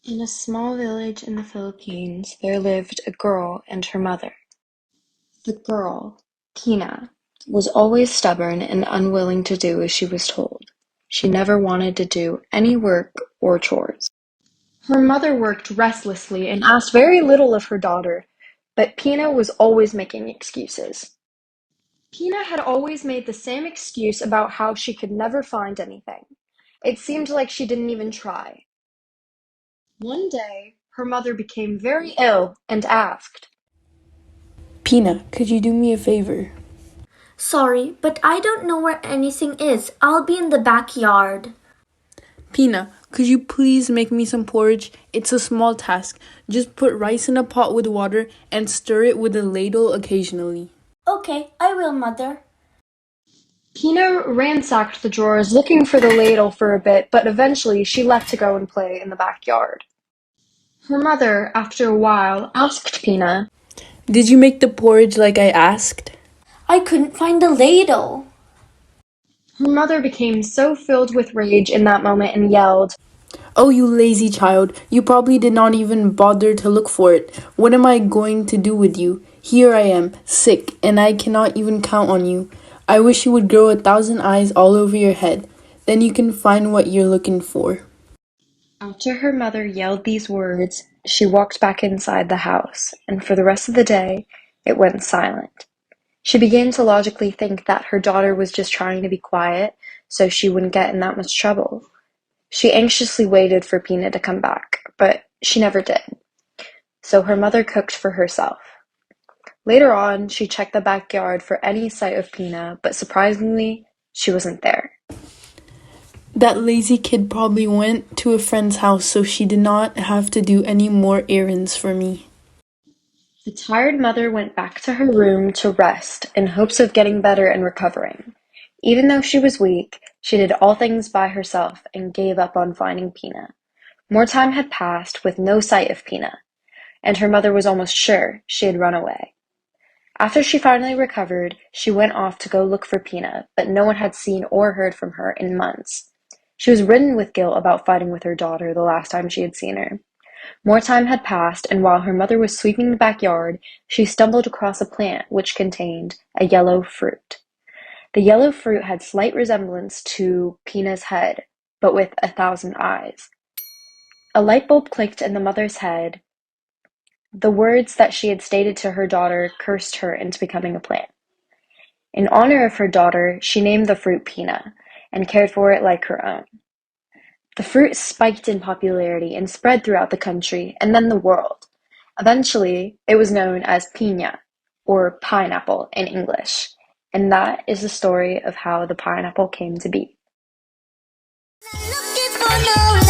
In a small village in the Philippines, there lived a girl and her mother. The girl, Tina, was always stubborn and unwilling to do as she was told. She never wanted to do any work or chores. Her mother worked restlessly and asked very little of her daughter, but Pina was always making excuses. Pina had always made the same excuse about how she could never find anything. It seemed like she didn't even try. One day, her mother became very ill and asked, Pina, could you do me a favor? Sorry, but I don't know where anything is. I'll be in the backyard. Pina, could you please make me some porridge? It's a small task. Just put rice in a pot with water and stir it with a ladle occasionally. Okay, I will, Mother. Pina ransacked the drawers looking for the ladle for a bit, but eventually she left to go and play in the backyard. Her mother, after a while, asked Pina, Did you make the porridge like I asked? I couldn't find the ladle. Her mother became so filled with rage in that moment and yelled, Oh, you lazy child. You probably did not even bother to look for it. What am I going to do with you? Here I am, sick, and I cannot even count on you. I wish you would grow 1,000 eyes all over your head. Then you can find what you're looking for. After her mother yelled these words, she walked back inside the house, and for the rest of the day, it went silent. She began to logically think that her daughter was just trying to be quiet so she wouldn't get in that much trouble. She anxiously waited for Pina to come back, but she never did. So her mother cooked for herself. Later on, she checked the backyard for any sight of Pina, but surprisingly, she wasn't there. That lazy kid probably went to a friend's house so she did not have to do any more errands for me. The tired mother went back to her room to rest in hopes of getting better and recovering. Even though she was weak, she did all things by herself and gave up on finding Pina. More time had passed with no sight of Pina, and her mother was almost sure she had run away. After she finally recovered, she went off to go look for Pina, but no one had seen or heard from her in months. She was ridden with guilt about fighting with her daughter the last time she had seen her. More time had passed, and while her mother was sweeping the backyard, she stumbled across a plant which contained a yellow fruit. The yellow fruit had slight resemblance to Pina's head, but with 1,000 eyes. A light bulb clicked in the mother's head. The words that she had stated to her daughter cursed her into becoming a plant. In honor of her daughter, she named the fruit Pina, and cared for it like her own. The fruit spiked in popularity and spread throughout the country and then the world. Eventually, it was known as piña, or pineapple in English, and that is the story of how the pineapple came to be. Looking for no